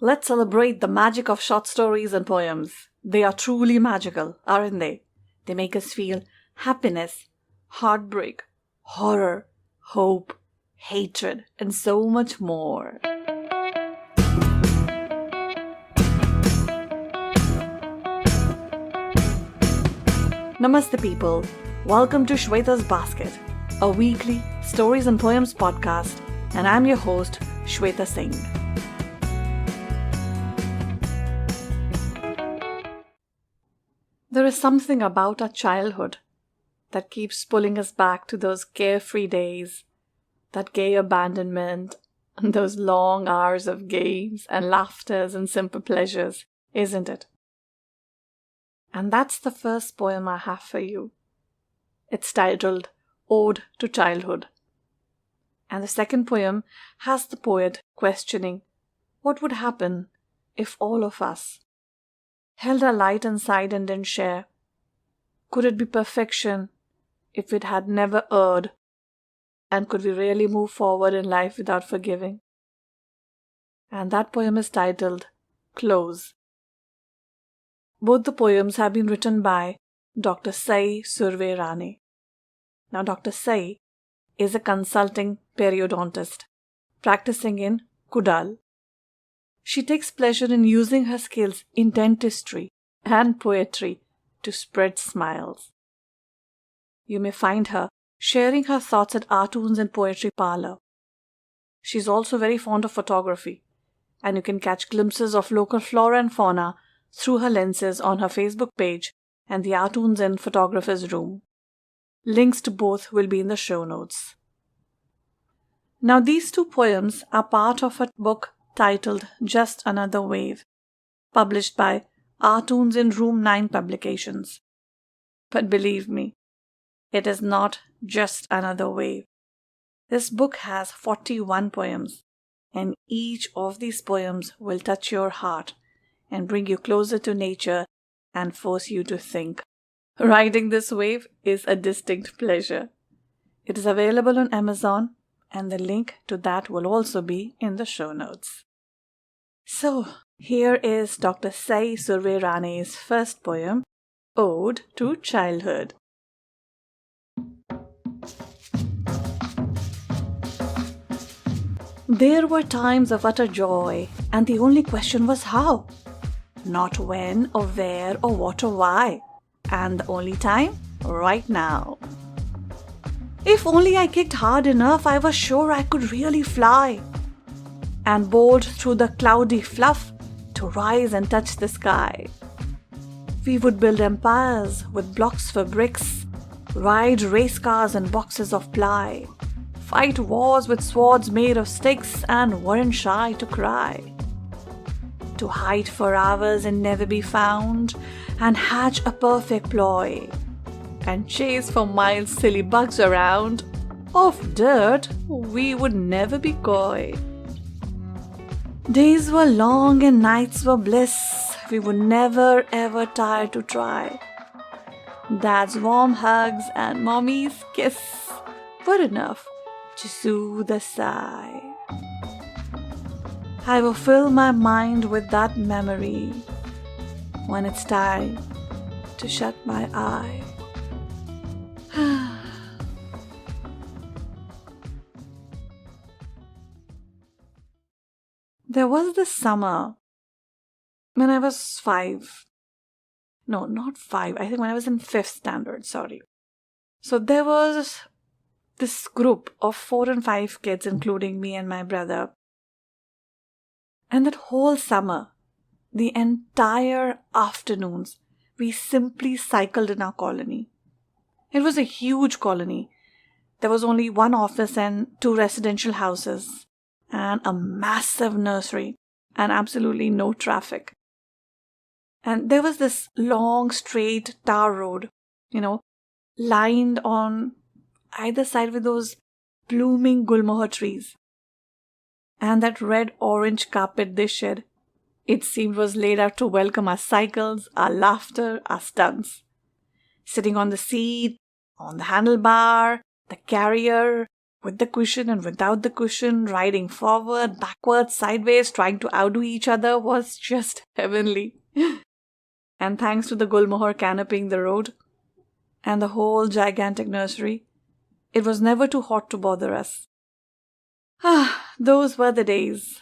Let's celebrate the magic of short stories and poems. They are truly magical, aren't they? They make us feel happiness, heartbreak, horror, hope, hatred, and so much more. Namaste people. Welcome to Shweta's Basket, a weekly stories and poems podcast, and I'm your host, Shweta Singh. There is something about our childhood that keeps pulling us back to those carefree days, that gay abandonment, and those long hours of games and laughters and simple pleasures, isn't it? And that's the first poem I have for you. It's titled Ode to Childhood. And the second poem has the poet questioning what would happen if all of us held our light inside and didn't share. Could it be perfection if it had never erred? And could we really move forward in life without forgiving? And that poem is titled Close. Both the poems have been written by Dr. Surve Rane. Now, Dr. Singh is a consulting periodontist practicing in Kudal. She takes pleasure in using her skills in dentistry and poetry to spread smiles. You may find her sharing her thoughts at Artoons and Poetry Parlor. She's also very fond of photography, and you can catch glimpses of local flora and fauna through her lenses on her Facebook page and the Artoons and Photographer's Room. Links to both will be in the show notes. Now, these two poems are part of a book titled Just Another Wave, published by Artoons in Room 9 Publications. But believe me, it is not just another wave. This book has 41 poems, and each of these poems will touch your heart and bring you closer to nature and force you to think. Riding this wave is a distinct pleasure. It is available on Amazon, and the link to that will also be in the show notes. So, here is Dr. Surve Rane's first poem, Ode to Childhood. There were times of utter joy, and the only question was how. Not when or where or what or why. And the only time, right now. If only I kicked hard enough, I was sure I could really fly and bolt through the cloudy fluff to rise and touch the sky. We would build empires with blocks for bricks, ride race cars and boxes of ply, fight wars with swords made of sticks, and weren't shy to cry. To hide for hours and never be found, and hatch a perfect ploy, and chase for miles silly bugs around. Of dirt, we would never be coy. Days were long and nights were bliss. We would never ever tire to try. Dad's warm hugs and mommy's kiss were enough to soothe a sigh. I will fill my mind with that memory when it's time to shut my eye. There was this summer when I was 5. No, not 5. I think when I was in 5th standard, sorry. So there was this group of 4 and 5 kids, including me and my brother. And that whole summer, the entire afternoons, we simply cycled in our colony. It was a huge colony. There was only one office and 2 residential houses, and a massive nursery, and absolutely no traffic. And there was this long, straight tar road, lined on either side with those blooming gulmohar trees. And that red-orange carpet they shed, it seemed was laid out to welcome our cycles, our laughter, our stunts. Sitting on the seat, on the handlebar, the carrier, With the cushion and without the cushion, riding forward, backwards, sideways, trying to outdo each other was just heavenly. And thanks to the Gulmohar canopying the road and the whole gigantic nursery, it was never too hot to bother us. Those were the days.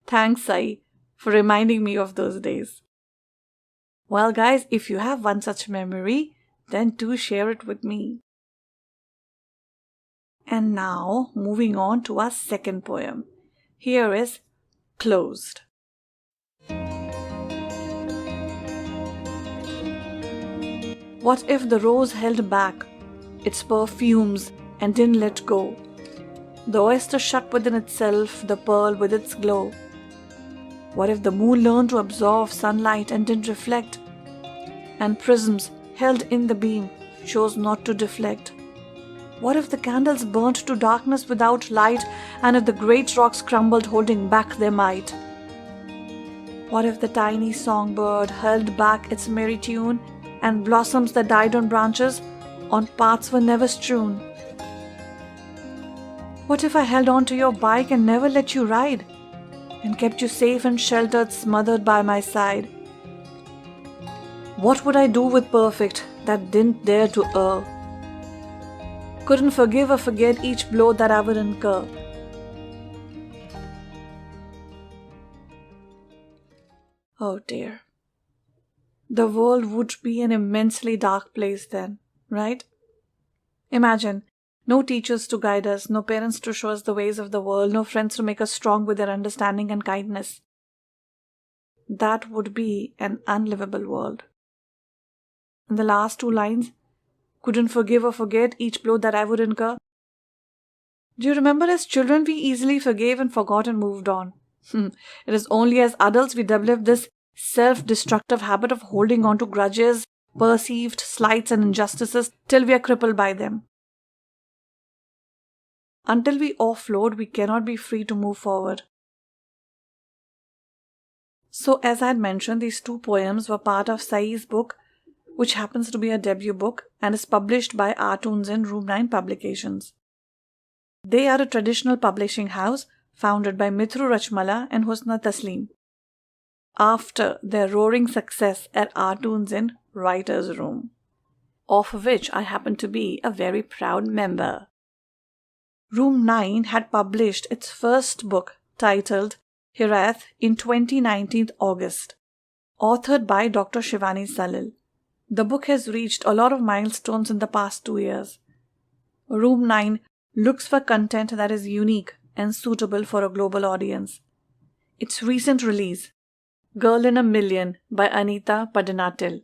Thanks, Sai, for reminding me of those days. Well, guys, if you have one such memory, then do share it with me. And now, moving on to our second poem. Here is Closed. What if the rose held back its perfumes and didn't let go? The oyster shut within itself, the pearl with its glow. What if the moon learned to absorb sunlight and didn't reflect? And prisms held in the beam chose not to deflect? What if the candles burnt to darkness without light, and if the great rocks crumbled holding back their might? What if the tiny songbird held back its merry tune, and blossoms that died on branches on paths were never strewn? What if I held on to your bike and never let you ride, and kept you safe and sheltered, smothered by my side? What would I do with perfect that didn't dare to err? Couldn't forgive or forget each blow that I would incur. Oh dear. The world would be an immensely dark place then, right? Imagine, no teachers to guide us, no parents to show us the ways of the world, no friends to make us strong with their understanding and kindness. That would be an unlivable world. And the last two lines, couldn't forgive or forget each blow that I would incur. Do you remember as children we easily forgave and forgot and moved on? It is only as adults we develop this self-destructive habit of holding on to grudges, perceived slights and injustices till we are crippled by them. Until we offload, we cannot be free to move forward. So as I had mentioned, these two poems were part of Sai's book, which happens to be a debut book and is published by Artoons in Room 9 Publications. They are a traditional publishing house founded by Mithru Rachmala and Husna Taslim, after their roaring success at Artoons in Writer's Room, of which I happen to be a very proud member. Room 9 had published its first book titled Hiraeth in 2019 August, authored by Dr. Shivani Salil. The book has reached a lot of milestones in the past 2 years. Room 9 looks for content that is unique and suitable for a global audience. Its recent release, Girl in a Million by Anita Padanatil,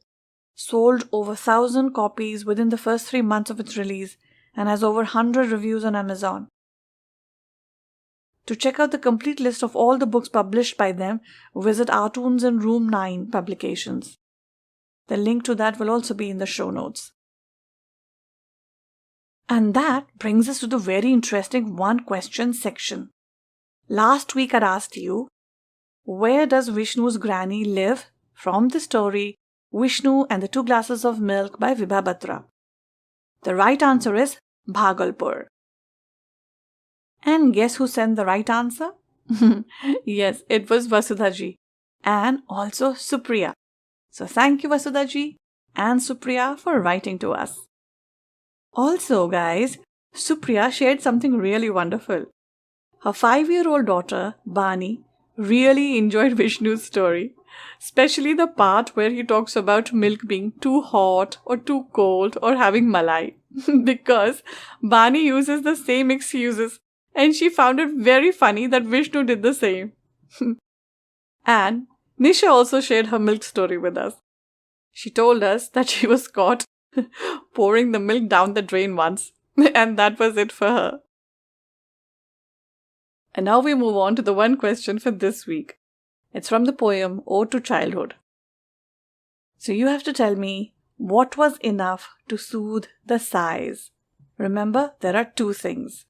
sold over 1,000 copies within the first 3 months of its release and has over 100 reviews on Amazon. To check out the complete list of all the books published by them, visit Artoons in Room 9 Publications. The link to that will also be in the show notes. And that brings us to the very interesting one question section. Last week I asked you, where does Vishnu's granny live from the story Vishnu and the Two Glasses of Milk by Vibha Batra? The right answer is Bhagalpur. And guess who sent the right answer? Yes, it was Vasudha-ji and also Supriya. So thank you Vasudha-ji and Supriya for writing to us. Also guys, Supriya shared something really wonderful. Her 5-year-old daughter, Bani, really enjoyed Vishnu's story, especially the part where he talks about milk being too hot or too cold or having malai, because Bani uses the same excuses and she found it very funny that Vishnu did the same. And Nisha also shared her milk story with us. She told us that she was caught pouring the milk down the drain once, and that was it for her. And now we move on to the one question for this week. It's from the poem Ode to Childhood. So you have to tell me what was enough to soothe the sighs. Remember, there are 2 things.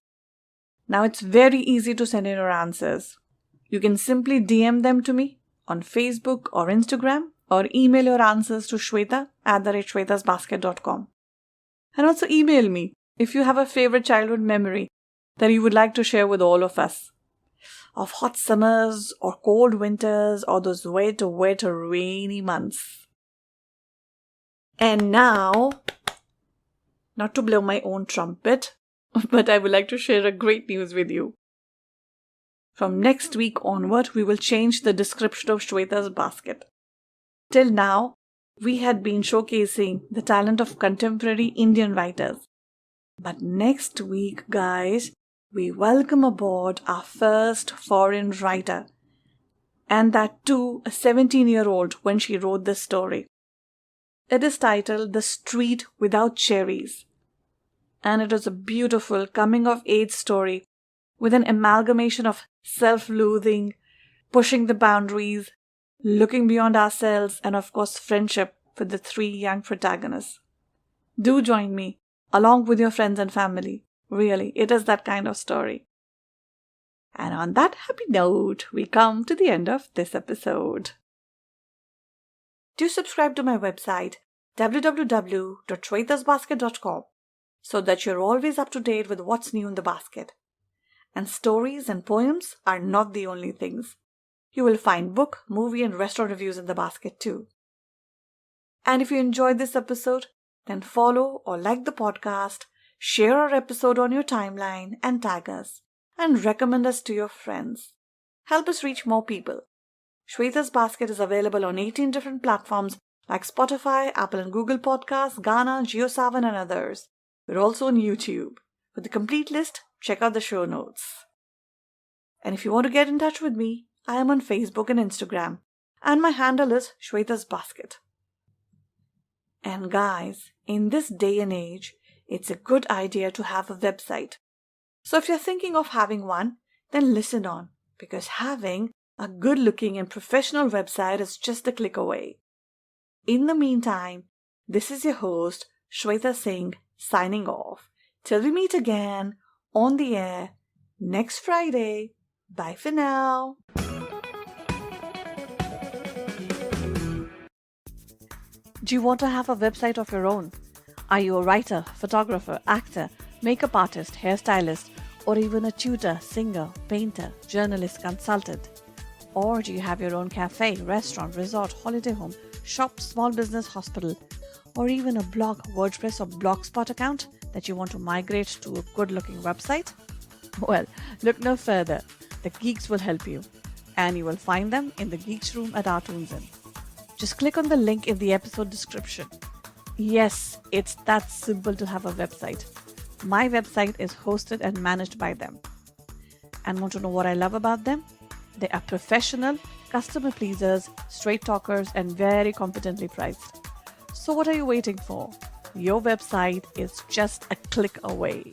Now it's very easy to send in your answers. You can simply DM them to me on Facebook or Instagram, or email your answers to Shweta@shwetasbasket.com. And also email me if you have a favorite childhood memory that you would like to share with all of us, of hot summers or cold winters or those wet, rainy months. And now, not to blow my own trumpet, but I would like to share a great news with you. From next week onward, we will change the description of Shweta's basket. Till now, we had been showcasing the talent of contemporary Indian writers. But next week, guys, we welcome aboard our first foreign writer. And that too, a 17-year-old when she wrote this story. It is titled The Street Without Cherries. And it is a beautiful coming-of-age story with an amalgamation of self-loathing, pushing the boundaries, looking beyond ourselves, and of course friendship with the three young protagonists. Do join me, along with your friends and family. Really, it is that kind of story. And on that happy note, we come to the end of this episode. Do subscribe to my website, www.shwetasbasket.com, so that you're always up to date with what's new in the basket. And stories and poems are not the only things. You will find book, movie, and restaurant reviews in the basket too. And if you enjoyed this episode, then follow or like the podcast, share our episode on your timeline, and tag us, and recommend us to your friends. Help us reach more people. Shweta's Basket is available on 18 different platforms like Spotify, Apple and Google Podcasts, Gaana, JioSaavn, and others. We're also on YouTube. For the complete list, check out the show notes. And if you want to get in touch with me, I am on Facebook and Instagram, and my handle is Shweta's Basket. And guys, in this day and age, it's a good idea to have a website. So if you're thinking of having one, then listen on, because having a good-looking and professional website is just a click away. In the meantime, this is your host, Shweta Singh, signing off. Till we meet again on the air next Friday. Bye for now. Do you want to have a website of your own? Are you a writer, photographer, actor, makeup artist, hairstylist, or even a tutor, singer, painter, journalist, consultant? Or do you have your own cafe, restaurant, resort, holiday home, shop, small business, hospital, or even a blog, WordPress, or Blogspot account that you want to migrate to a good-looking website? Well, look no further. The geeks will help you, and you will find them in the Geeks Room at our Tunes In. Just click on the link in the episode description. Yes, it's that simple to have a website. My website is hosted and managed by them. And want to know what I love about them? They are professional, customer pleasers, straight talkers, and very competently priced. So what are you waiting for? Your website is just a click away.